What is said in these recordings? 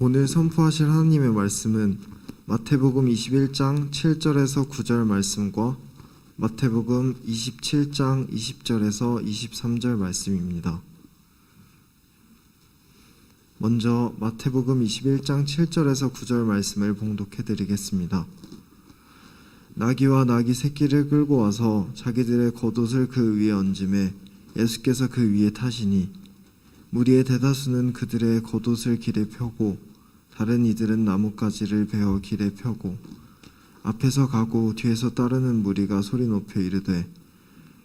오늘 선포하실 하나님의 말씀은 마태복음 21장 7절에서 9절 말씀과 마태복음 27장 20절에서 23절 말씀입니다. 먼저 마태복음 21장 7절에서 9절 말씀을 봉독해 드리겠습니다. 나귀와 나귀 새끼를 끌고 와서 자기들의 겉옷을 그 위에 얹음에 예수께서 그 위에 타시니 무리의 대다수는 그들의 겉옷을 길에 펴고 다른 이들은 나뭇가지를 베어 길에 펴고 앞에서 가고 뒤에서 따르는 무리가 소리 높여 이르되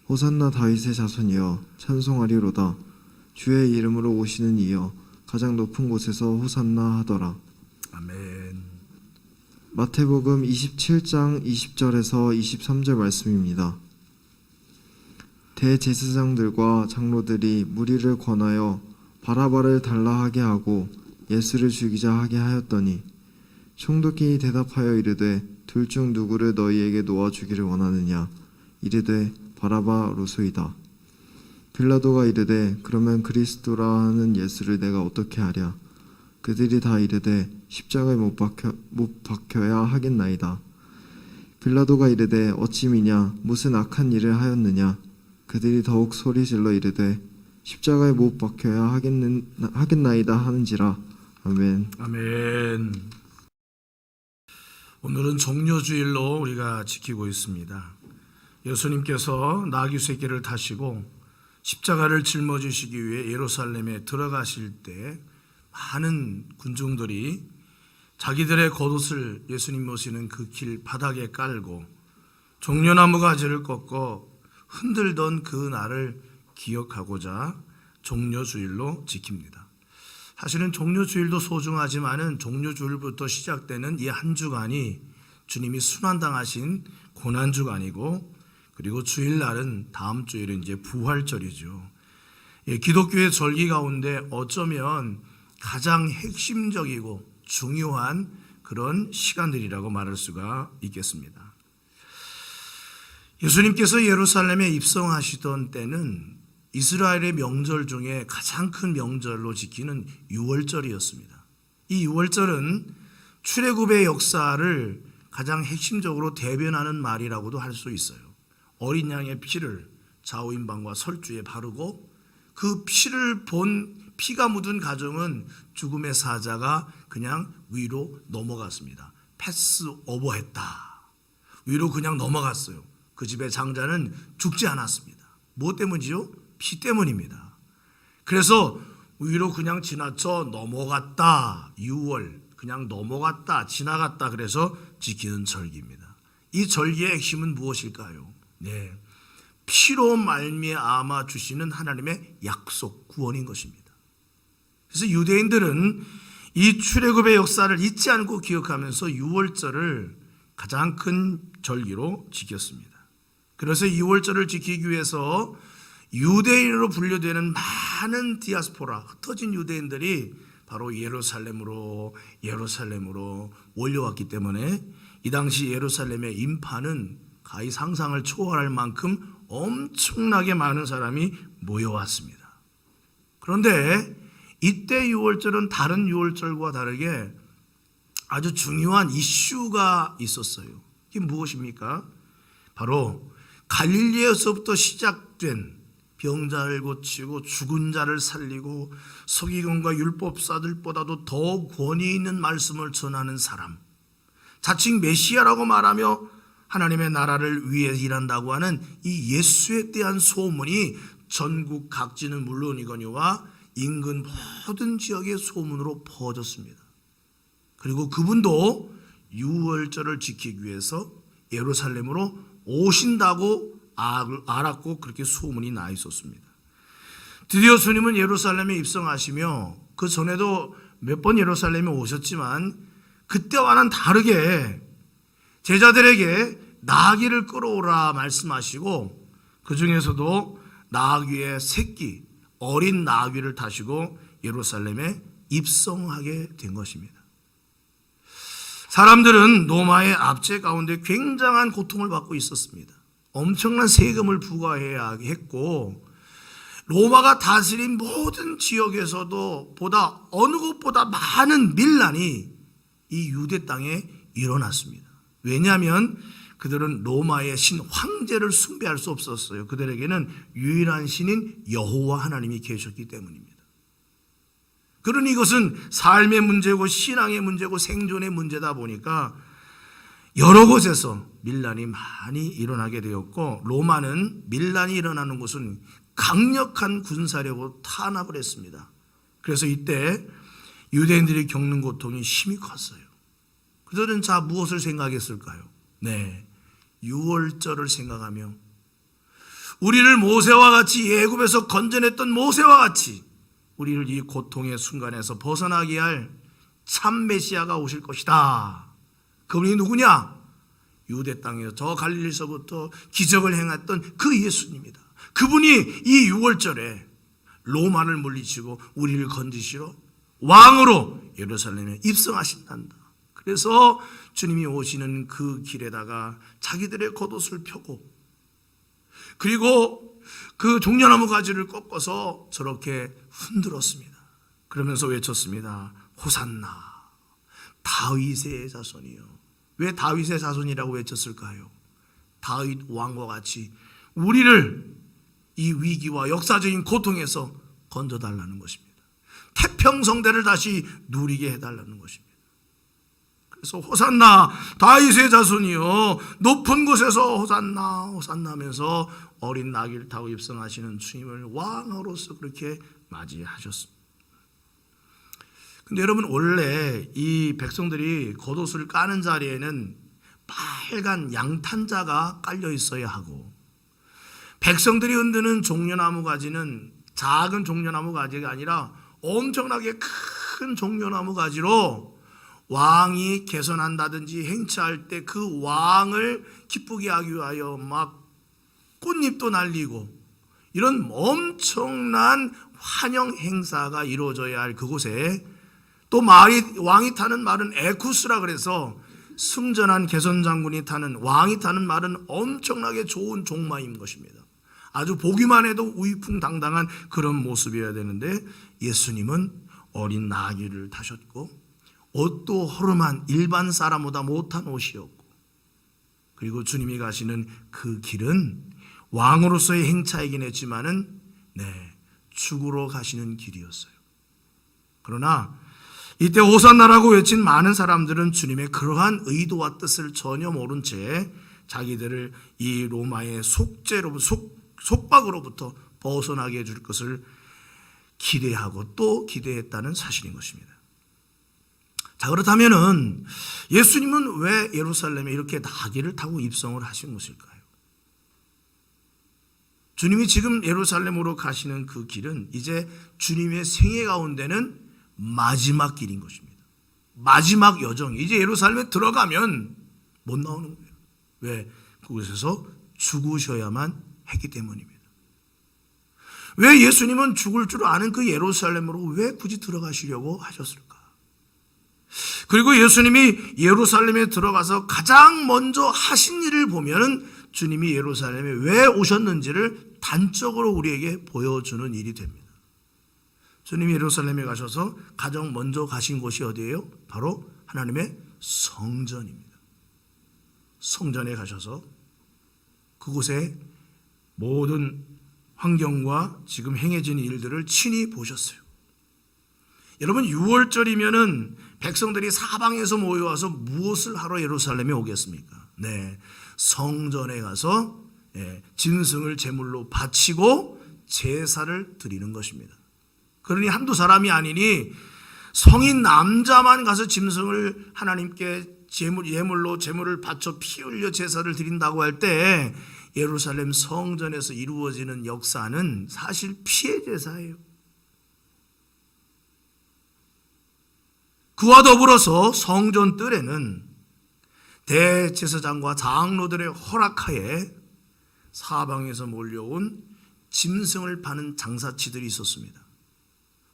호산나 다윗의 자손이여 찬송하리로다. 주의 이름으로 오시는 이여 가장 높은 곳에서 호산나 하더라. 아멘. 마태복음 27장 20절에서 23절 말씀입니다. 대제사장들과 장로들이 무리를 권하여 바라바를 달라 하게 하고 예수를 죽이자 하게 하였더니 총독이 대답하여 이르되 둘 중 누구를 너희에게 놓아 주기를 원하느냐? 이르되 바라바로소이다. 빌라도가 이르되 그러면 그리스도라 하는 예수를 내가 어떻게 하랴? 그들이 다 이르되 십자가에 못 박혀야 하겠나이다. 빌라도가 이르되 어찌 미냐? 무슨 악한 일을 하였느냐? 그들이 더욱 소리질러 이르되 십자가에 못 박혀야 하겠나이다 하는지라. 아멘. 아멘. 오늘은 종려주일로 우리가 지키고 있습니다. 예수님께서 나귀 새끼를 타시고 십자가를 짊어지시기 위해 예루살렘에 들어가실 때 많은 군중들이 자기들의 겉옷을 예수님 모시는 그 길 바닥에 깔고 종려나무 가지를 꺾어 흔들던 그 날을 기억하고자 종려주일로 지킵니다. 사실은 종려주일도 소중하지만은 종려주일부터 시작되는 이 한 주간이 주님이 순환당하신 고난주간이고, 그리고 주일날은 다음 주일은 이제 부활절이죠. 기독교의 절기 가운데 어쩌면 가장 핵심적이고 중요한 그런 시간들이라고 말할 수가 있겠습니다. 예수님께서 예루살렘에 입성하시던 때는 이스라엘의 명절 중에 가장 큰 명절로 지키는 유월절이었습니다. 이 유월절은 출애굽의 역사를 가장 핵심적으로 대변하는 말이라고도 할 수 있어요. 어린 양의 피를 좌우임방과 설주에 바르고 그 피를 본 피가 묻은 가정은 죽음의 사자가 그냥 위로 넘어갔습니다. 패스 오버했다. 위로 그냥 넘어갔어요. 그 집의 장자는 죽지 않았습니다. 무엇 때문이죠? 피 때문입니다. 그래서 위로 그냥 지나쳐 넘어갔다. 6월 그냥 넘어갔다, 지나갔다, 그래서 지키는 절기입니다. 이 절기의 핵심은 무엇일까요? 네, 피로 말미암아 주시는 하나님의 약속, 구원인 것입니다. 그래서 유대인들은 이 출애굽의 역사를 잊지 않고 기억하면서 6월절을 가장 큰 절기로 지켰습니다. 그래서 6월절을 지키기 위해서 유대인으로 분류되는 많은 디아스포라, 흩어진 유대인들이 바로 예루살렘으로 몰려왔기 때문에 이 당시 예루살렘의 인파는 가히 상상을 초월할 만큼 엄청나게 많은 사람이 모여왔습니다. 그런데 이때 6월절은 다른 6월절과 다르게 아주 중요한 이슈가 있었어요. 이게 무엇입니까? 바로 갈릴리에서부터 시작된 병자를 고치고 죽은 자를 살리고 서기관과 율법사들보다도 더 권위 있는 말씀을 전하는 사람, 자칭 메시아라고 말하며 하나님의 나라를 위해 일한다고 하는 이 예수에 대한 소문이 전국 각지는 물론이거니와 인근 모든 지역의 소문으로 퍼졌습니다. 그리고 그분도 유월절을 지키기 위해서 예루살렘으로 오신다고 알았고 그렇게 소문이 나 있었습니다. 드디어 주님은 예루살렘에 입성하시며 그 전에도 몇 번 예루살렘에 오셨지만 그때와는 다르게 제자들에게 나귀를 끌어오라 말씀하시고 그 중에서도 나귀의 새끼, 어린 나귀를 타시고 예루살렘에 입성하게 된 것입니다. 사람들은 로마의 압제 가운데 굉장한 고통을 받고 있었습니다. 엄청난 세금을 부과해야 했고 로마가 다스린 모든 지역에서도 보다 어느 곳보다 많은 밀란이 이 유대 땅에 일어났습니다. 왜냐하면 그들은 로마의 신 황제를 숭배할 수 없었어요. 그들에게는 유일한 신인 여호와 하나님이 계셨기 때문입니다. 그러니 이것은 삶의 문제고 신앙의 문제고 생존의 문제다 보니까 여러 곳에서 밀란이 많이 일어나게 되었고, 로마는 밀란이 일어나는 곳은 강력한 군사력으로 탄압을 했습니다. 그래서 이때 유대인들이 겪는 고통이 심히 컸어요. 그들은 자 무엇을 생각했을까요? 네, 유월절을 생각하며 우리를 모세와 같이 애굽에서 건져냈던 모세와 같이 우리를 이 고통의 순간에서 벗어나게 할 참 메시아가 오실 것이다. 그분이 누구냐? 유대 땅에서 저 갈릴리서부터 기적을 행했던 그 예수님이다. 그분이 이 유월절에 로마를 물리치고 우리를 건지시러 왕으로 예루살렘에 입성하신단다. 그래서 주님이 오시는 그 길에다가 자기들의 겉옷을 펴고, 그리고 그 종려나무 가지를 꺾어서 저렇게 흔들었습니다. 그러면서 외쳤습니다. 호산나, 다윗의 자손이요. 왜 다윗의 자손이라고 외쳤을까요? 다윗 왕과 같이 우리를 이 위기와 역사적인 고통에서 건져달라는 것입니다. 태평성대를 다시 누리게 해달라는 것입니다. 그래서 호산나, 다윗의 자손이요, 높은 곳에서 호산나, 호산나 하면서 어린 나귀를 타고 입성하시는 주님을 왕으로서 그렇게 맞이하셨습니다. 근데 여러분, 원래 이 백성들이 겉옷을 까는 자리에는 빨간 양탄자가 깔려 있어야 하고, 백성들이 흔드는 종려나무 가지는 작은 종려나무 가지가 아니라 엄청나게 큰 종려나무 가지로 왕이 개선한다든지 행차할 때 그 왕을 기쁘게 하기 위하여 막 꽃잎도 날리고 이런 엄청난 환영 행사가 이루어져야 할 그곳에 또 왕이 타는 말은 에쿠스라 그래서 승전한 개선 장군이 타는, 왕이 타는 말은 엄청나게 좋은 종마인 것입니다. 아주 보기만 해도 우이풍당당한 그런 모습이어야 되는데, 예수님은 어린 나귀를 타셨고 옷도 허름한 일반 사람보다 못한 옷이었고, 그리고 주님이 가시는 그 길은 왕으로서의 행차이긴 했지만은 죽으러 가시는 길이었어요. 그러나 이때 호산나라고 외친 많은 사람들은 주님의 그러한 의도와 뜻을 전혀 모른 채 자기들을 이 로마의 속박으로부터 벗어나게 해줄 것을 기대하고 또 기대했다는 사실인 것입니다. 자, 그렇다면은 예수님은 왜 예루살렘에 이렇게 나귀를 타고 입성을 하신 것일까요? 주님이 지금 예루살렘으로 가시는 그 길은 이제 주님의 생애 가운데는 마지막 길인 것입니다. 마지막 여정. 이제 예루살렘에 들어가면 못 나오는 거예요. 왜? 그곳에서 죽으셔야만 했기 때문입니다. 왜 예수님은 죽을 줄 아는 그 예루살렘으로 왜 굳이 들어가시려고 하셨을까? 그리고 예수님이 예루살렘에 들어가서 가장 먼저 하신 일을 보면은 주님이 예루살렘에 왜 오셨는지를 단적으로 우리에게 보여주는 일이 됩니다. 주님이 예루살렘에 가셔서 가장 먼저 가신 곳이 어디예요? 바로 하나님의 성전입니다. 성전에 가셔서 그곳에 모든 환경과 지금 행해지는 일들을 친히 보셨어요. 여러분, 6월절이면은 백성들이 사방에서 모여와서 무엇을 하러 예루살렘에 오겠습니까? 성전에 가서 짐승을 제물로 바치고 제사를 드리는 것입니다. 그러니 한두 사람이 아니니 성인 남자만 가서 짐승을 하나님께 예물로 제물을 바쳐 피 흘려 제사를 드린다고 할 때 예루살렘 성전에서 이루어지는 역사는 사실 피의 제사예요. 그와 더불어서 성전 뜰에는 대제사장과 장로들의 허락하에 사방에서 몰려온 짐승을 파는 장사치들이 있었습니다.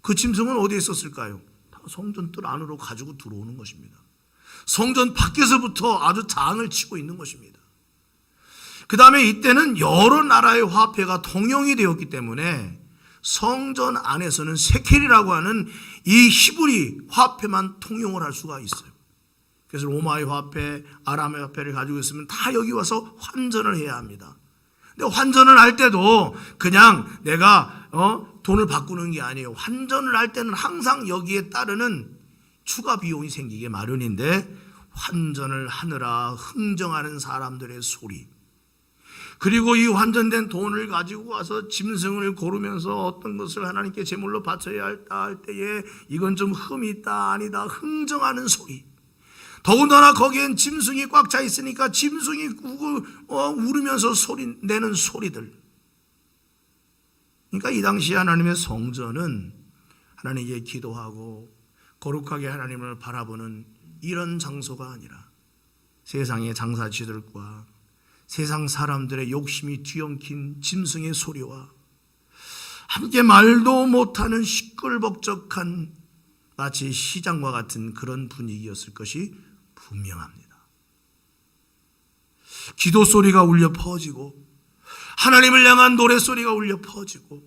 그 짐승은 어디에 있었을까요? 다 성전 뜰 안으로 가지고 들어오는 것입니다. 성전 밖에서부터 아주 장을 치고 있는 것입니다. 그 다음에 이때는 여러 나라의 화폐가 통용이 되었기 때문에 성전 안에서는 세켈이라고 하는 이 히브리 화폐만 통용을 할 수가 있어요. 그래서 로마의 화폐, 아람의 화폐를 가지고 있으면 다 여기 와서 환전을 해야 합니다. 근데 환전을 할 때도 그냥 내가 돈을 바꾸는 게 아니에요. 환전을 할 때는 항상 여기에 따르는 추가 비용이 생기게 마련인데, 환전을 하느라 흥정하는 사람들의 소리, 그리고 이 환전된 돈을 가지고 와서 짐승을 고르면서 어떤 것을 하나님께 제물로 바쳐야 할 때에 이건 좀 흠이 있다 아니다 흥정하는 소리, 더군다나 거기엔 짐승이 꽉 차 있으니까 짐승이 울으면서 소리 내는 소리들. 그러니까 이 당시 하나님의 성전은 하나님께 기도하고 거룩하게 하나님을 바라보는 이런 장소가 아니라 세상의 장사치들과 세상 사람들의 욕심이 뒤엉킨 짐승의 소리와 함께 말도 못하는 시끌벅적한 마치 시장과 같은 그런 분위기였을 것이 분명합니다. 기도 소리가 울려 퍼지고 하나님을 향한 노래소리가 울려 퍼지고,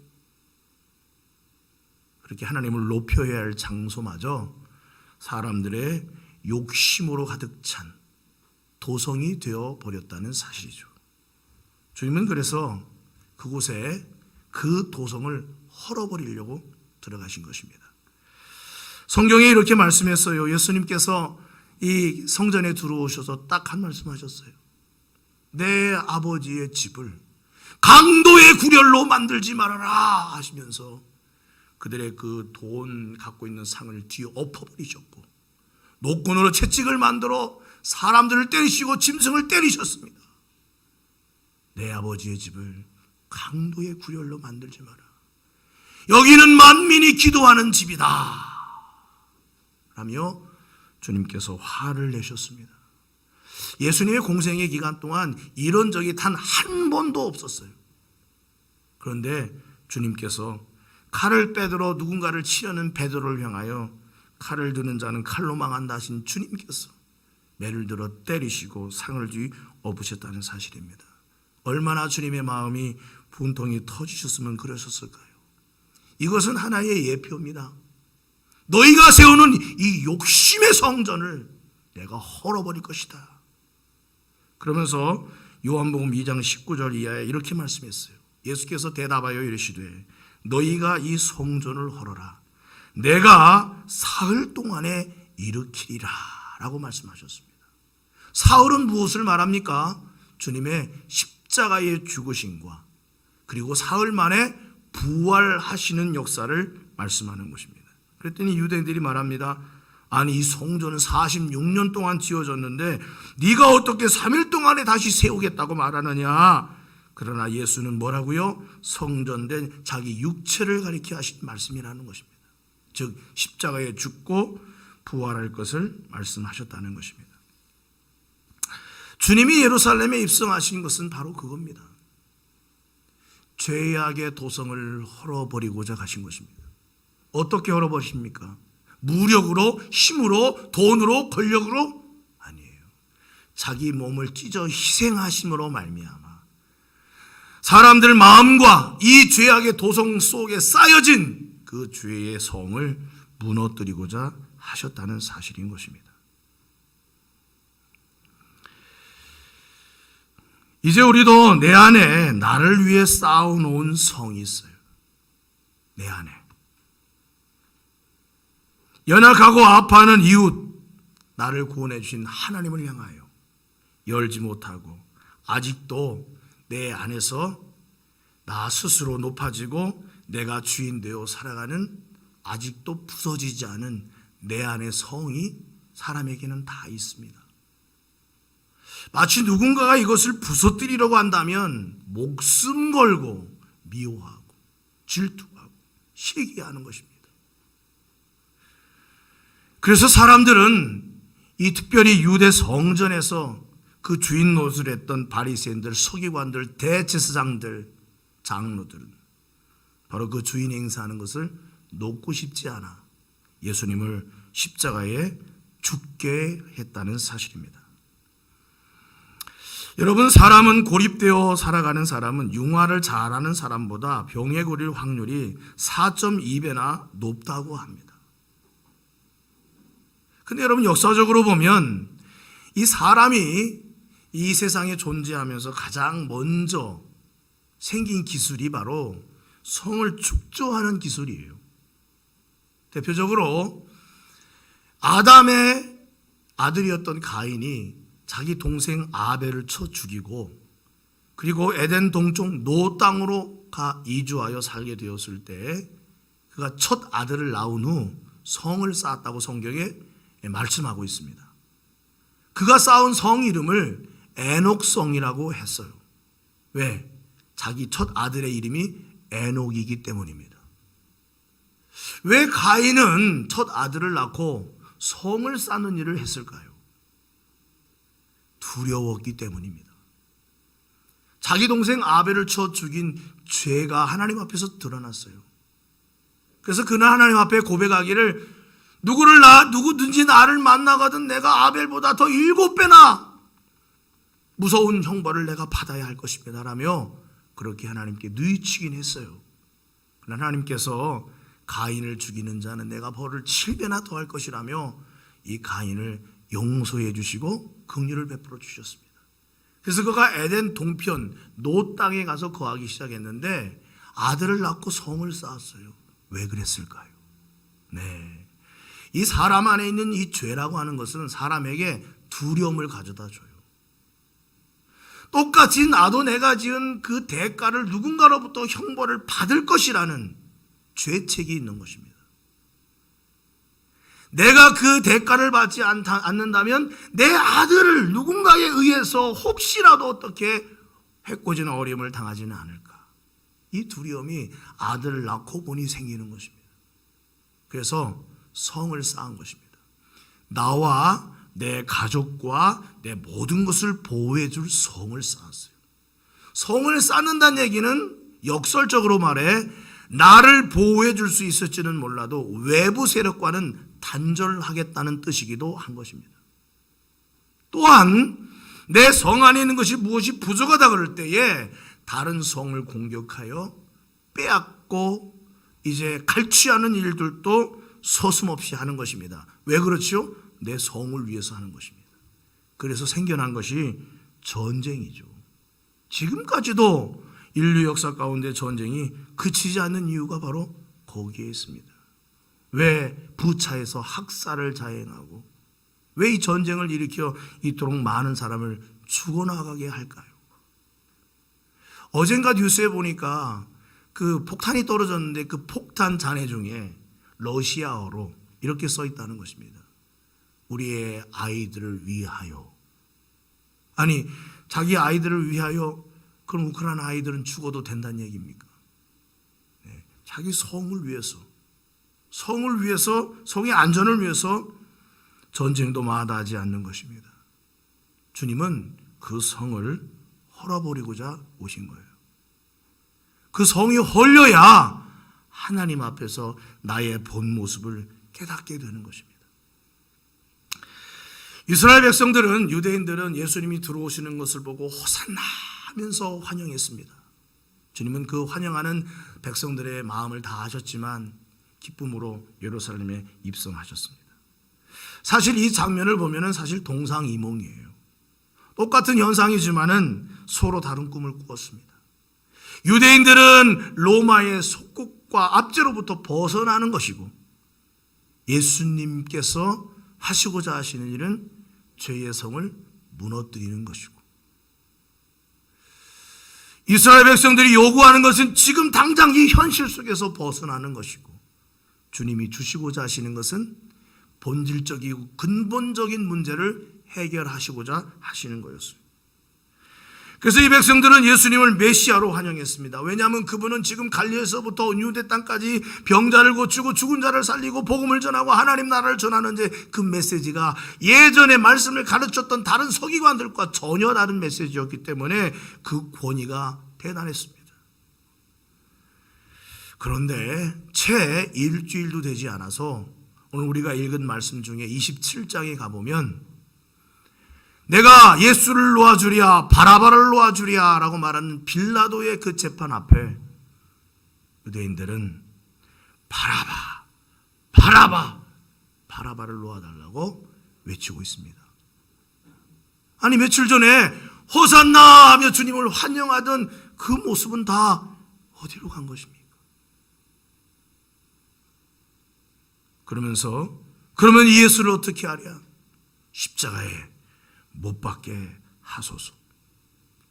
그렇게 하나님을 높여야 할 장소마저 사람들의 욕심으로 가득 찬 도성이 되어 버렸다는 사실이죠. 주님은 그래서 그곳에 그 도성을 헐어버리려고 들어가신 것입니다. 성경에 이렇게 말씀했어요. 예수님께서 이 성전에 들어오셔서 딱 한 말씀 하셨어요. 내 아버지의 집을 강도의 구렬로 만들지 말아라 하시면서 그들의 그 돈 갖고 있는 상을 뒤에 엎어버리셨고, 노끈으로 채찍을 만들어 사람들을 때리시고 짐승을 때리셨습니다. 내 아버지의 집을 강도의 구렬로 만들지 마라. 여기는 만민이 기도하는 집이다 라며 주님께서 화를 내셨습니다. 예수님의 공생의 기간 동안 이런 적이 단 한 번도 없었어요. 그런데 주님께서 칼을 빼들어 누군가를 치려는 베드로를 향하여 칼을 드는 자는 칼로 망한다 하신 주님께서 매를 들어 때리시고 상을 뒤 엎으셨다는 사실입니다. 얼마나 주님의 마음이 분통이 터지셨으면 그러셨을까요? 이것은 하나의 예표입니다. 너희가 세우는 이 욕심의 성전을 내가 헐어버릴 것이다. 그러면서 요한복음 2장 19절 이하에 이렇게 말씀했어요. 예수께서 대답하여 이르시되 너희가 이 성전을 헐어라. 내가 사흘 동안에 일으키리라 라고 말씀하셨습니다. 사흘은 무엇을 말합니까? 주님의 십자가의 죽으심과 그리고 사흘 만에 부활하시는 역사를 말씀하는 것입니다. 그랬더니 유대인들이 말합니다. 아니 이 성전은 46년 동안 지어졌는데 네가 어떻게 3일 동안에 다시 세우겠다고 말하느냐. 그러나 예수는 뭐라고요? 성전된 자기 육체를 가리켜 하신 말씀이라는 것입니다. 즉 십자가에 죽고 부활할 것을 말씀하셨다는 것입니다. 주님이 예루살렘에 입성하신 것은 바로 그겁니다. 죄악의 도성을 헐어버리고자 가신 것입니다. 어떻게 헐어버리십니까? 무력으로, 힘으로, 돈으로, 권력으로? 아니에요. 자기 몸을 찢어 희생하심으로 말미암아 사람들 마음과 이 죄악의 도성 속에 쌓여진 그 죄의 성을 무너뜨리고자 하셨다는 사실인 것입니다. 이제 우리도 내 안에 나를 위해 쌓아놓은 성이 있어요. 내 안에. 연약하고 아파하는 이웃, 나를 구원해 주신 하나님을 향하여 열지 못하고 아직도 내 안에서 나 스스로 높아지고 내가 주인 되어 살아가는 아직도 부서지지 않은 내 안의 성이 사람에게는 다 있습니다. 마치 누군가가 이것을 부서뜨리려고 한다면 목숨 걸고 미워하고 질투하고 시기하는 것입니다. 그래서 사람들은 이 특별히 유대 성전에서 그 주인 노릇을 했던 바리새인들, 서기관들, 대제사장들, 장로들은 바로 그 주인 행사하는 것을 놓고 싶지 않아 예수님을 십자가에 죽게 했다는 사실입니다. 여러분, 사람은 고립되어 살아가는 사람은 융화를 잘하는 사람보다 병에 걸릴 확률이 4.2배나 높다고 합니다. 근데 여러분, 역사적으로 보면 이 사람이 이 세상에 존재하면서 가장 먼저 생긴 기술이 바로 성을 축조하는 기술이에요. 대표적으로 아담의 아들이었던 가인이 자기 동생 아벨을 쳐 죽이고, 그리고 에덴 동쪽 노 땅으로 이주하여 살게 되었을 때 그가 첫 아들을 낳은 후 성을 쌓았다고 성경에 말씀하고 있습니다. 그가 쌓은 성 이름을 에녹성이라고 했어요. 왜? 자기 첫 아들의 이름이 에녹이기 때문입니다. 왜 가인은 첫 아들을 낳고 성을 쌓는 일을 했을까요? 두려웠기 때문입니다. 자기 동생 아벨을 쳐 죽인 죄가 하나님 앞에서 드러났어요. 그래서 그날 하나님 앞에 고백하기를, 누구든지 나를 만나거든 내가 아벨보다 더 7배나 무서운 형벌을 내가 받아야 할 것입니다 라며 그렇게 하나님께 누이치긴 했어요. 그러나 하나님께서 가인을 죽이는 자는 내가 벌을 7배나 더할 것이라며 이 가인을 용서해 주시고 긍휼을 베풀어 주셨습니다. 그래서 그가 에덴 동편 노 땅에 가서 거하기 시작했는데 아들을 낳고 성을 쌓았어요. 왜 그랬을까요? 네, 이 사람 안에 있는 이 죄라고 하는 것은 사람에게 두려움을 가져다 줘요. 똑같이 나도 내가 지은 그 대가를 누군가로부터 형벌을 받을 것이라는 죄책이 있는 것입니다. 내가 그 대가를 받지 않는다면 내 아들을 누군가에 의해서 혹시라도 어떻게 해코지는 어려움을 당하지는 않을까. 이 두려움이 아들을 낳고 보니 생기는 것입니다. 그래서 성을 쌓은 것입니다. 나와 내 가족과 내 모든 것을 보호해 줄 성을 쌓았어요. 성을 쌓는다는 얘기는 역설적으로 말해 나를 보호해 줄 수 있을지는 몰라도 외부 세력과는 단절하겠다는 뜻이기도 한 것입니다. 또한 내 성 안에 있는 것이 무엇이 부족하다 그럴 때에 다른 성을 공격하여 빼앗고 이제 갈취하는 일들도 서슴없이 하는 것입니다. 왜 그렇죠? 내 성을 위해서 하는 것입니다. 그래서 생겨난 것이 전쟁이죠. 지금까지도 인류 역사 가운데 전쟁이 그치지 않는 이유가 바로 거기에 있습니다. 왜 부차에서 학살을 자행하고 왜 이 전쟁을 일으켜 이토록 많은 사람을 죽어나가게 할까요? 어젠가 뉴스에 보니까 그 폭탄이 떨어졌는데 그 폭탄 잔해 중에 러시아어로 이렇게 써 있다는 것입니다. 우리의 아이들을 위하여. 아니, 자기 아이들을 위하여, 그럼 우크라이나 아이들은 죽어도 된다는 얘기입니까? 네, 자기 성을 위해서, 성의 안전을 위해서 전쟁도 마다하지 않는 것입니다. 주님은 그 성을 헐어버리고자 오신 거예요. 그 성이 헐려야 하나님 앞에서 나의 본 모습을 깨닫게 되는 것입니다. 이스라엘 백성들은, 유대인들은 예수님이 들어오시는 것을 보고 호산나 하면서 환영했습니다. 주님은 그 환영하는 백성들의 마음을 다 아셨지만 기쁨으로 예루살렘에 입성하셨습니다. 사실 이 장면을 보면 사실 동상이몽이에요. 똑같은 현상이지만은 서로 다른 꿈을 꾸었습니다. 유대인들은 로마의 속국과 압제로부터 벗어나는 것이고, 예수님께서 하시고자 하시는 일은 죄의 성을 무너뜨리는 것이고, 이스라엘 백성들이 요구하는 것은 지금 당장 이 현실 속에서 벗어나는 것이고, 주님이 주시고자 하시는 것은 본질적이고 근본적인 문제를 해결하시고자 하시는 거였어요. 그래서 이 백성들은 예수님을 메시아로 환영했습니다. 왜냐하면 그분은 지금 갈릴리에서부터 유대 땅까지 병자를 고치고 죽은 자를 살리고 복음을 전하고 하나님 나라를 전하는 그 메시지가 예전에 말씀을 가르쳤던 다른 서기관들과 전혀 다른 메시지였기 때문에 그 권위가 대단했습니다. 그런데 채 일주일도 되지 않아서 오늘 우리가 읽은 말씀 중에 27장에 가보면 내가 예수를 놓아주랴 바라바를 놓아주랴 라고 말하는 빌라도의 그 재판 앞에 유대인들은 바라바를 놓아달라고 외치고 있습니다. 아니 며칠 전에 호산나 하며 주님을 환영하던 그 모습은 다 어디로 간 것입니까? 그러면 이 예수를 어떻게 하랴? 십자가에 못 박게 하소서.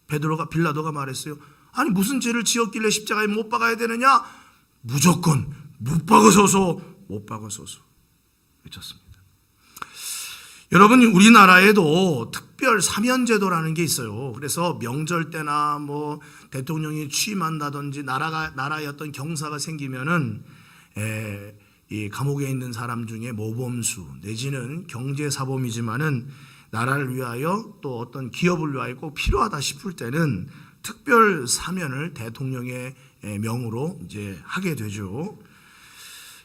빌라도가 말했어요. 아니 무슨 죄를 지었길래 십자가에 못 박아야 되느냐? 무조건 못 박으소서, 못 박으소서 외쳤습니다. 여러분, 우리나라에도 특별 사면제도라는 게 있어요. 그래서 명절 때나 뭐 대통령이 취임한다든지 나라의 어떤 경사가 생기면은 이 감옥에 있는 사람 중에 모범수 내지는 경제사범이지만은 나라를 위하여 또 어떤 기업을 위하여 꼭 필요하다 싶을 때는 특별 사면을 대통령의 명으로 이제 하게 되죠.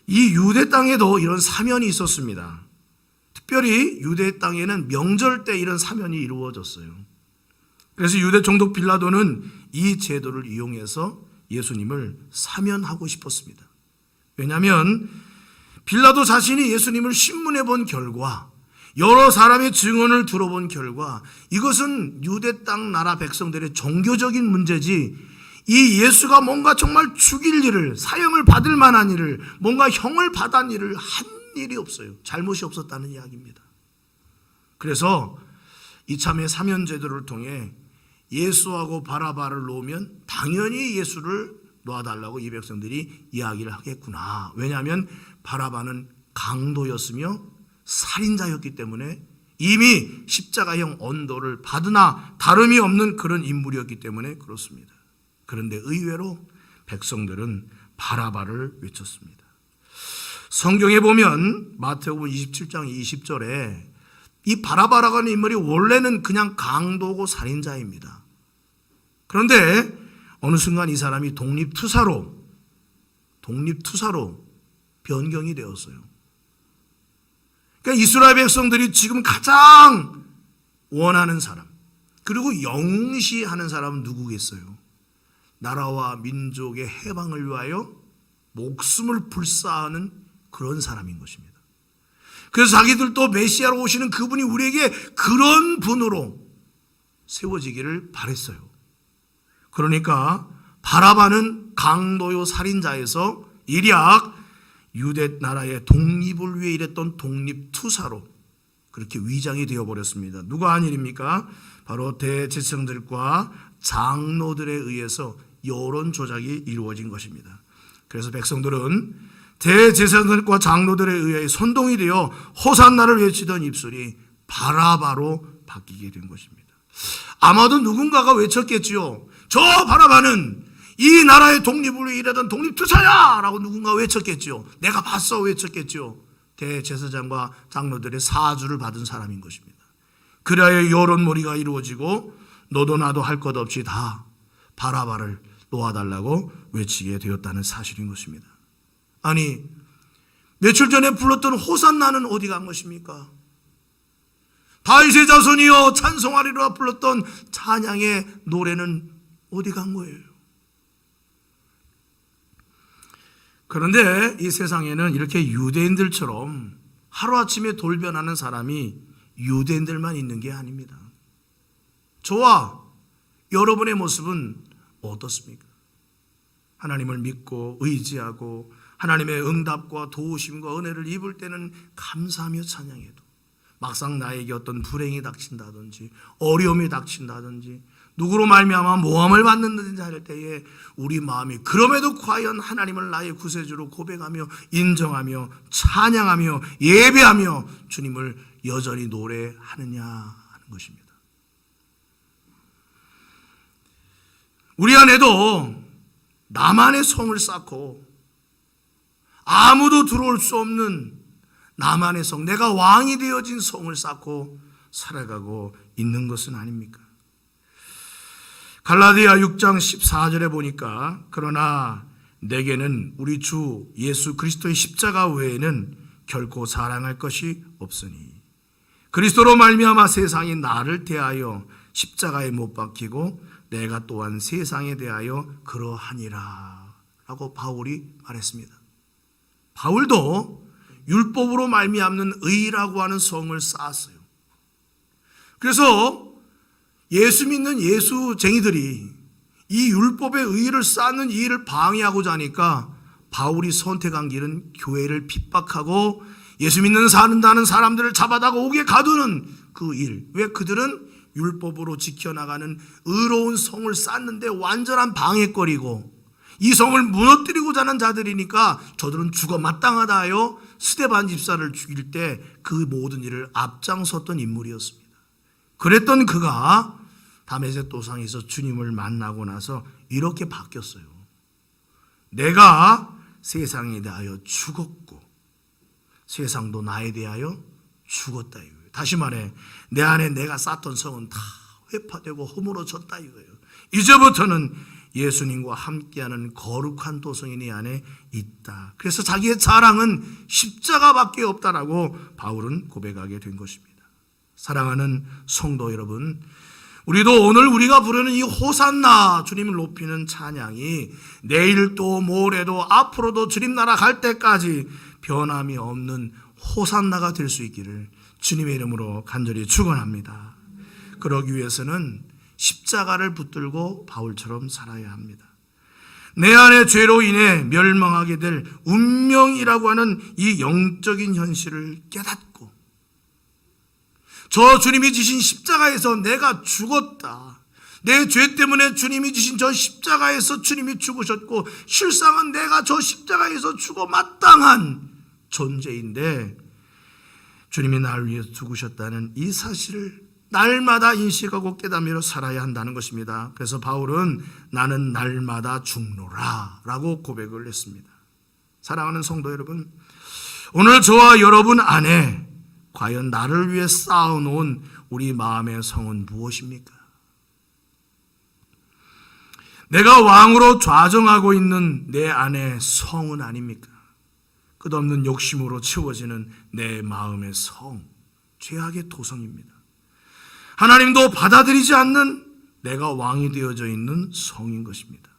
이 유대 땅에도 이런 사면이 있었습니다. 특별히 유대 땅에는 명절 때 이런 사면이 이루어졌어요. 그래서 유대 총독 빌라도는 이 제도를 이용해서 예수님을 사면하고 싶었습니다. 왜냐하면 빌라도 자신이 예수님을 신문해 본 결과, 여러 사람의 증언을 들어본 결과 이것은 유대 땅 나라 백성들의 종교적인 문제지 이 예수가 뭔가 정말 죽일 일을, 사형을 받을 만한 일을, 뭔가 형을 받은 일을 한 일이 없어요. 잘못이 없었다는 이야기입니다. 그래서 이참에 사면제도를 통해 예수하고 바라바를 놓으면 당연히 예수를 놓아달라고 이 백성들이 이야기를 하겠구나. 왜냐하면 바라바는 강도였으며 살인자였기 때문에 이미 십자가형 언도를 받으나 다름이 없는 그런 인물이었기 때문에 그렇습니다. 그런데 의외로 백성들은 바라바를 외쳤습니다. 성경에 보면 마태복음 27장 20절에 이 바라바라고 하는 인물이 원래는 그냥 강도고 살인자입니다. 그런데 어느 순간 이 사람이 독립투사로 변경이 되었어요. 그러니까 이스라엘 백성들이 지금 가장 원하는 사람, 그리고 영시하는 사람은 누구겠어요? 나라와 민족의 해방을 위하여 목숨을 불사하는 그런 사람인 것입니다. 그래서 자기들도 메시아로 오시는 그분이 우리에게 그런 분으로 세워지기를 바랬어요. 그러니까 바라바는 강도요 살인자에서 일약 유대 나라의 독립을 위해 일했던 독립투사로 그렇게 위장이 되어버렸습니다. 누가 한 일입니까? 바로 대제사장들과 장로들에 의해서 여론 조작이 이루어진 것입니다. 그래서 백성들은 대제사장들과 장로들에 의해 선동이 되어 호산나를 외치던 입술이 바라바로 바뀌게 된 것입니다. 아마도 누군가가 외쳤겠지요. 저 바라바는 이 나라의 독립을 위해 일하던 독립투사야! 라고 누군가 외쳤겠지요. 내가 봤어 외쳤겠지요. 대제사장과 장로들의 사주를 받은 사람인 것입니다. 그래야 여론몰이가 이루어지고 너도 나도 할 것 없이 다 바라바를 놓아달라고 외치게 되었다는 사실인 것입니다. 아니 며칠 전에 불렀던 호산나는 어디 간 것입니까? 다윗의 자손이여 찬송하리라 불렀던 찬양의 노래는 어디 간 거예요? 그런데 이 세상에는 이렇게 유대인들처럼 하루아침에 돌변하는 사람이 유대인들만 있는 게 아닙니다. 저와 여러분의 모습은 어떻습니까? 하나님을 믿고 의지하고 하나님의 응답과 도우심과 은혜를 입을 때는 감사하며 찬양해도 막상 나에게 어떤 불행이 닥친다든지 어려움이 닥친다든지 누구로 말미암아 모함을 받는다든지 할 때에 우리 마음이 그럼에도 과연 하나님을 나의 구세주로 고백하며 인정하며 찬양하며 예배하며 주님을 여전히 노래하느냐 하는 것입니다. 우리 안에도 나만의 성을 쌓고 아무도 들어올 수 없는 나만의 성, 내가 왕이 되어진 성을 쌓고 살아가고 있는 것은 아닙니까? 갈라디아 6장 14절에 보니까 그러나 내게는 우리 주 예수 그리스도의 십자가 외에는 결코 사랑할 것이 없으니 그리스도로 말미암아 세상이 나를 대하여 십자가에 못 박히고 내가 또한 세상에 대하여 그러하니라 라고 바울이 말했습니다. 바울도 율법으로 말미암는 의라고 하는 성을 쌓았어요. 그래서 예수 믿는 예수쟁이들이 이 율법의 의를 쌓는 이 일을 방해하고자 하니까 바울이 선택한 길은 교회를 핍박하고 예수 믿는 사는다는 사람들을 잡아다가 옥에 가두는 그 일. 왜? 그들은 율법으로 지켜나가는 의로운 성을 쌓는데 완전한 방해거리고 이 성을 무너뜨리고자 하는 자들이니까 저들은 죽어 마땅하다 하여 스데반 집사를 죽일 때 그 모든 일을 앞장섰던 인물이었습니다. 그랬던 그가 다메섹 도상에서 주님을 만나고 나서 이렇게 바뀌었어요. 내가 세상에 대하여 죽었고 세상도 나에 대하여 죽었다 이거예요. 다시 말해 내 안에 내가 쌓던 성은 다 회파되고 허물어졌다 이거예요. 이제부터는 예수님과 함께하는 거룩한 도성이 내 안에 있다. 그래서 자기의 자랑은 십자가밖에 없다라고 바울은 고백하게 된 것입니다. 사랑하는 성도 여러분, 우리도 오늘 우리가 부르는 이 호산나 주님을 높이는 찬양이 내일도 모레도 앞으로도 주님 나라 갈 때까지 변함이 없는 호산나가 될 수 있기를 주님의 이름으로 간절히 축원합니다. 그러기 위해서는 십자가를 붙들고 바울처럼 살아야 합니다. 내 안의 죄로 인해 멸망하게 될 운명이라고 하는 이 영적인 현실을 깨닫고 저 주님이 지신 십자가에서 내가 죽었다. 내 죄 때문에 주님이 지신 저 십자가에서 주님이 죽으셨고 실상은 내가 저 십자가에서 죽어 마땅한 존재인데 주님이 나를 위해서 죽으셨다는 이 사실을 날마다 인식하고 깨닫으며 살아야 한다는 것입니다. 그래서 바울은 나는 날마다 죽노라 라고 고백을 했습니다. 사랑하는 성도 여러분, 오늘 저와 여러분 안에 과연 나를 위해 쌓아놓은 우리 마음의 성은 무엇입니까? 내가 왕으로 좌정하고 있는 내 안의 성은 아닙니까? 끝없는 욕심으로 채워지는 내 마음의 성, 죄악의 도성입니다. 하나님도 받아들이지 않는 내가 왕이 되어져 있는 성인 것입니다.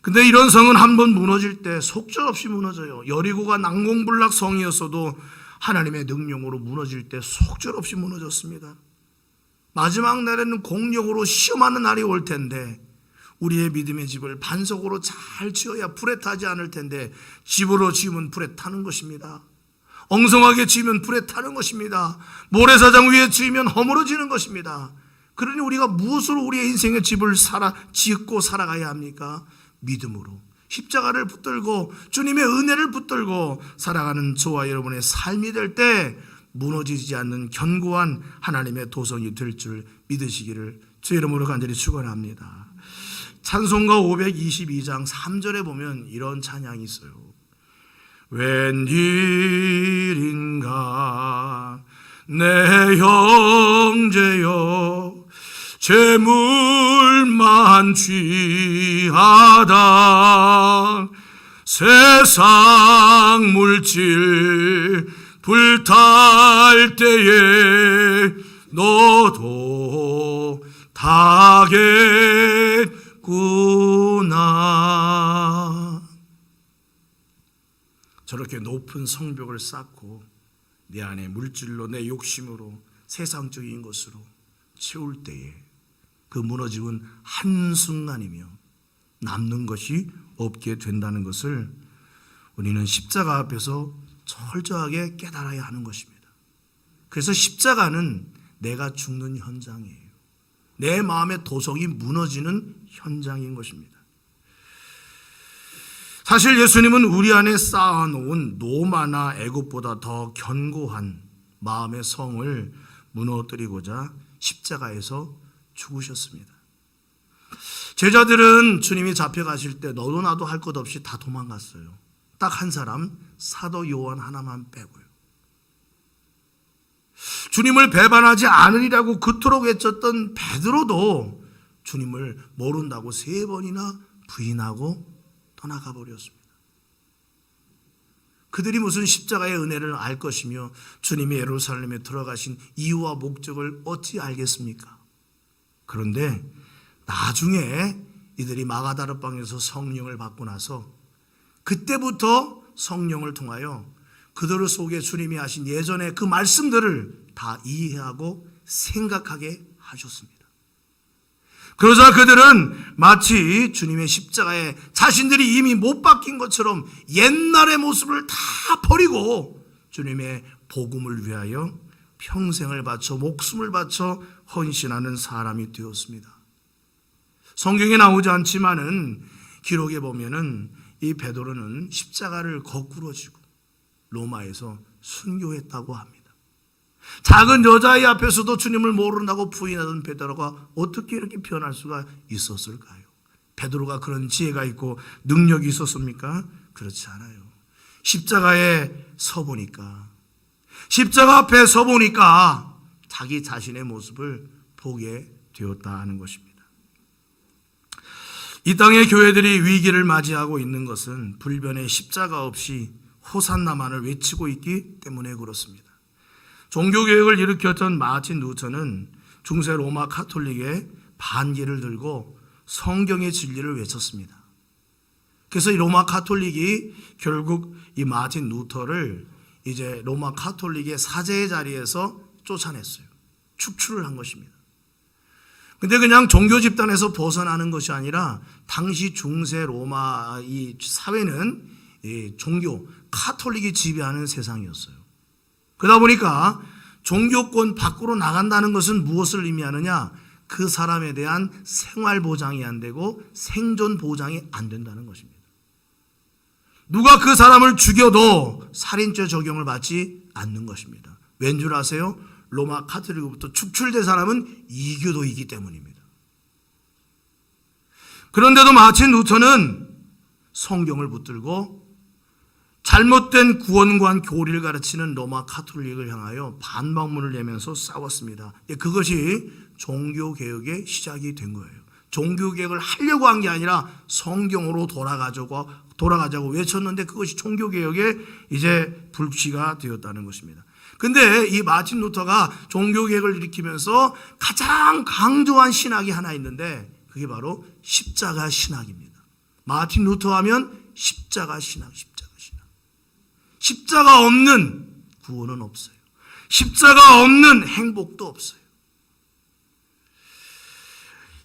근데 이런 성은 한번 무너질 때 속절없이 무너져요. 여리고가 난공불락 성이었어도 하나님의 능력으로 무너질 때 속절없이 무너졌습니다. 마지막 날에는 공력으로 시험하는 날이 올 텐데 우리의 믿음의 집을 반석으로 잘 지어야 불에 타지 않을 텐데 집으로 지으면 불에 타는 것입니다. 엉성하게 지으면 불에 타는 것입니다. 모래사장 위에 지으면 허물어지는 것입니다. 그러니 우리가 무엇으로 우리의 인생의 집을 짓고 살아가야 합니까? 믿음으로 십자가를 붙들고 주님의 은혜를 붙들고 살아가는 저와 여러분의 삶이 될 때 무너지지 않는 견고한 하나님의 도성이 될 줄 믿으시기를 주의 이름으로 간절히 축원합니다. 찬송가 522장 3절에 보면 이런 찬양이 있어요. 웬일인가 내 형제여 재물만 취하다 세상 물질 불탈 때에 너도 타겠구나. 저렇게 높은 성벽을 쌓고 내 안에 물질로 내 욕심으로 세상적인 것으로 채울 때에 그 무너짐은 한순간이며 남는 것이 없게 된다는 것을 우리는 십자가 앞에서 철저하게 깨달아야 하는 것입니다. 그래서 십자가는 내가 죽는 현장이에요. 내 마음의 도성이 무너지는 현장인 것입니다. 사실 예수님은 우리 안에 쌓아놓은 노마나 애굽보다 더 견고한 마음의 성을 무너뜨리고자 십자가에서 죽으셨습니다. 제자들은 주님이 잡혀가실 때 너도 나도 할 것 없이 다 도망갔어요. 딱 한 사람, 사도 요한 하나만 빼고요. 주님을 배반하지 않으리라고 그토록 외쳤던 베드로도 주님을 모른다고 3번이나 부인하고 떠나가 버렸습니다. 그들이 무슨 십자가의 은혜를 알 것이며 주님이 예루살렘에 들어가신 이유와 목적을 어찌 알겠습니까? 그런데 나중에 이들이 마가다락방에서 성령을 받고 나서 그때부터 성령을 통하여 그들 속에 주님이 하신 예전의 그 말씀들을 다 이해하고 생각하게 하셨습니다. 그러자 그들은 마치 주님의 십자가에 자신들이 이미 못 박힌 것처럼 옛날의 모습을 다 버리고 주님의 복음을 위하여 평생을 바쳐 목숨을 바쳐 헌신하는 사람이 되었습니다. 성경에 나오지 않지만은 기록에 보면은 이 베드로는 십자가를 거꾸로 지고 로마에서 순교했다고 합니다. 작은 여자아이 앞에서도 주님을 모른다고 부인하던 베드로가 어떻게 이렇게 변할 수가 있었을까요? 베드로가 그런 지혜가 있고 능력이 있었습니까? 그렇지 않아요. 십자가 앞에 서보니까 자기 자신의 모습을 보게 되었다 하는 것입니다. 이 땅의 교회들이 위기를 맞이하고 있는 것은 불변의 십자가 없이 호산나만을 외치고 있기 때문에 그렇습니다. 종교개혁을 일으켰던 마틴 루터는 중세 로마 카톨릭의 반기를 들고 성경의 진리를 외쳤습니다. 그래서 이 로마 카톨릭이 결국 이 마틴 루터를 이제 로마 카톨릭의 사제의 자리에서 쫓아냈어요. 축출을 한 것입니다. 근데 그냥 종교 집단에서 벗어나는 것이 아니라 당시 중세 로마 이 사회는 종교 카톨릭이 지배하는 세상이었어요. 그러다 보니까 종교권 밖으로 나간다는 것은 무엇을 의미하느냐? 그 사람에 대한 생활 보장이 안 되고 생존 보장이 안 된다는 것입니다. 누가 그 사람을 죽여도 살인죄 적용을 받지 않는 것입니다. 왠 줄 아세요? 로마 카톨릭으로부터 축출된 사람은 이교도이기 때문입니다. 그런데도 마틴 루터는 성경을 붙들고 잘못된 구원관 교리를 가르치는 로마 카톨릭을 향하여 반박문을 내면서 싸웠습니다. 그것이 종교개혁의 시작이 된 거예요. 종교개혁을 하려고 한 게 아니라 성경으로 돌아가자고 외쳤는데 그것이 종교개혁의 이제 불씨가 되었다는 것입니다. 근데 이 마틴 루터가 종교개혁을 일으키면서 가장 강조한 신학이 하나 있는데 그게 바로 십자가 신학입니다. 마틴 루터 하면 십자가 신학. 십자가 없는 구원은 없어요. 십자가 없는 행복도 없어요.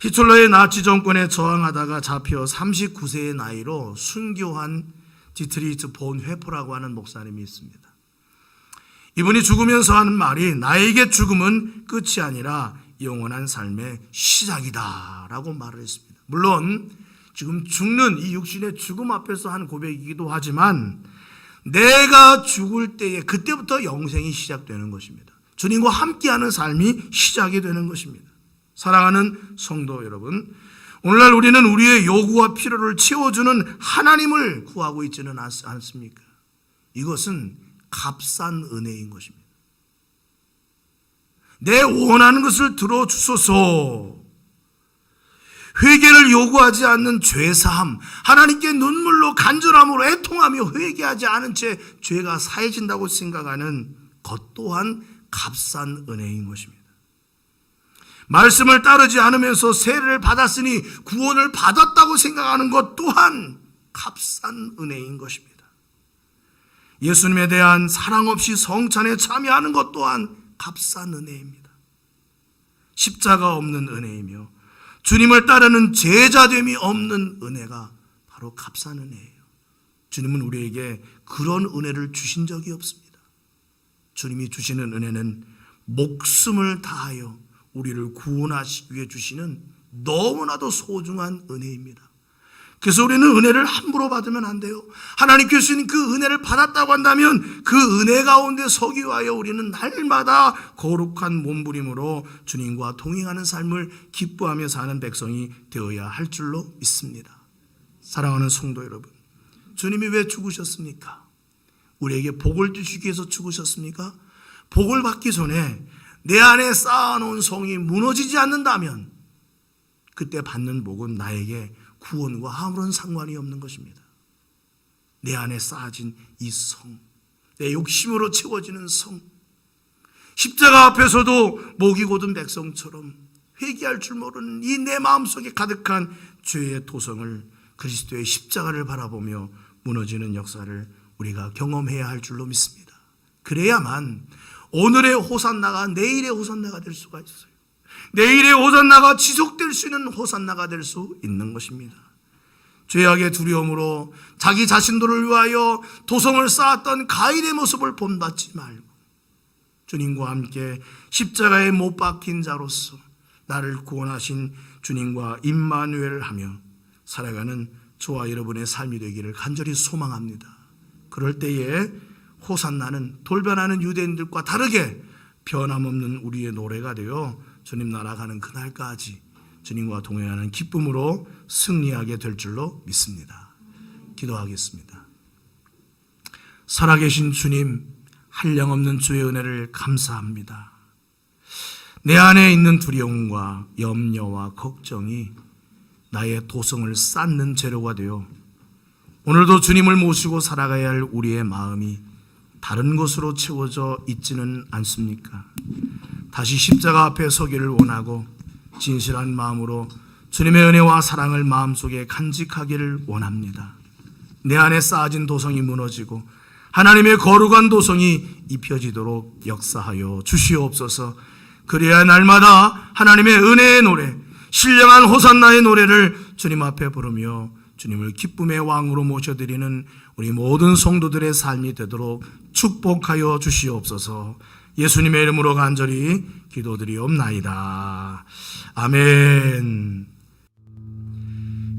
히틀러의 나치 정권에 저항하다가 잡혀 39세의 나이로 순교한 디트리히트 본 회포라고 하는 목사님이 있습니다. 이분이 죽으면서 하는 말이 나에게 죽음은 끝이 아니라 영원한 삶의 시작이다 라고 말을 했습니다. 물론 지금 죽는 이 육신의 죽음 앞에서 한 고백이기도 하지만 내가 죽을 때에 그때부터 영생이 시작되는 것입니다. 주님과 함께하는 삶이 시작이 되는 것입니다. 사랑하는 성도 여러분, 오늘날 우리는 우리의 요구와 필요를 채워주는 하나님을 구하고 있지는 않습니까? 이것은 값싼 은혜인 것입니다. 내 원하는 것을 들어주소서. 회개를 요구하지 않는 죄사함, 하나님께 눈물로 간절함으로 애통하며 회개하지 않은 채 죄가 사해진다고 생각하는 것 또한 값싼 은혜인 것입니다. 말씀을 따르지 않으면서 세례를 받았으니 구원을 받았다고 생각하는 것 또한 값싼 은혜인 것입니다. 예수님에 대한 사랑 없이 성찬에 참여하는 것 또한 값싼 은혜입니다. 십자가 없는 은혜이며 주님을 따르는 제자됨이 없는 은혜가 바로 값싼 은혜예요. 주님은 우리에게 그런 은혜를 주신 적이 없습니다. 주님이 주시는 은혜는 목숨을 다하여 우리를 구원하시기 위해 주시는 너무나도 소중한 은혜입니다. 그래서 우리는 은혜를 함부로 받으면 안 돼요. 하나님께 주신 그 은혜를 받았다고 한다면 그 은혜 가운데 서기 위하여 우리는 날마다 거룩한 몸부림으로 주님과 동행하는 삶을 기뻐하며 사는 백성이 되어야 할 줄로 믿습니다. 사랑하는 성도 여러분, 주님이 왜 죽으셨습니까? 우리에게 복을 주시기 위해서 죽으셨습니까? 복을 받기 전에 내 안에 쌓아놓은 성이 무너지지 않는다면 그때 받는 복은 나에게 구원과 아무런 상관이 없는 것입니다. 내 안에 쌓아진 이 성, 내 욕심으로 채워지는 성, 십자가 앞에서도 목이 곧은 백성처럼 회개할 줄 모르는 이 내 마음속에 가득한 죄의 도성을 그리스도의 십자가를 바라보며 무너지는 역사를 우리가 경험해야 할 줄로 믿습니다. 그래야만 오늘의 호산나가 내일의 호산나가 될 수가 있어요. 내일의 호산나가 지속될 수 있는 호산나가 될 수 있는 것입니다. 죄악의 두려움으로 자기 자신들을 위하여 도성을 쌓았던 가인의 모습을 본받지 말고 주님과 함께 십자가에 못 박힌 자로서 나를 구원하신 주님과 임마누엘을 하며 살아가는 저와 여러분의 삶이 되기를 간절히 소망합니다. 그럴 때에 호산나는 돌변하는 유대인들과 다르게 변함없는 우리의 노래가 되어 주님 나라 가는 그날까지 주님과 동행하는 기쁨으로 승리하게 될 줄로 믿습니다. 기도하겠습니다. 살아계신 주님, 한량없는 주의 은혜를 감사합니다. 내 안에 있는 두려움과 염려와 걱정이 나의 도성을 쌓는 재료가 되어 오늘도 주님을 모시고 살아가야 할 우리의 마음이 다른 것으로 채워져 있지는 않습니까? 다시 십자가 앞에 서기를 원하고 진실한 마음으로 주님의 은혜와 사랑을 마음속에 간직하기를 원합니다. 내 안에 쌓아진 도성이 무너지고 하나님의 거룩한 도성이 입혀지도록 역사하여 주시옵소서. 그래야 날마다 하나님의 은혜의 노래, 신령한 호산나의 노래를 주님 앞에 부르며 주님을 기쁨의 왕으로 모셔드리는 우리 모든 성도들의 삶이 되도록 축복하여 주시옵소서. 예수님의 이름으로 간절히 기도드리옵나이다. 아멘.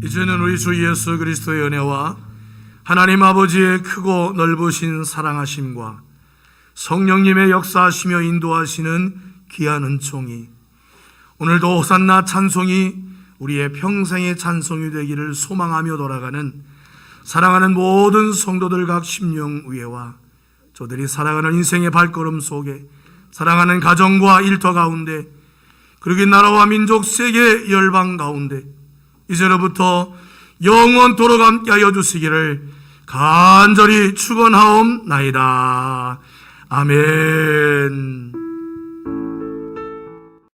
이제는 우리 주 예수 그리스도의 은혜와 하나님 아버지의 크고 넓으신 사랑하심과 성령님의 역사하시며 인도하시는 귀한 은총이 오늘도 호산나 찬송이 우리의 평생의 찬송이 되기를 소망하며 돌아가는 사랑하는 모든 성도들 각 심령위에와 저들이 살아가는 인생의 발걸음 속에 사랑하는 가정과 일터 가운데 그리고 나라와 민족 세계 열방 가운데 이제로부터 영원토록 함께하여 주시기를 간절히 축원하옵나이다. 아멘.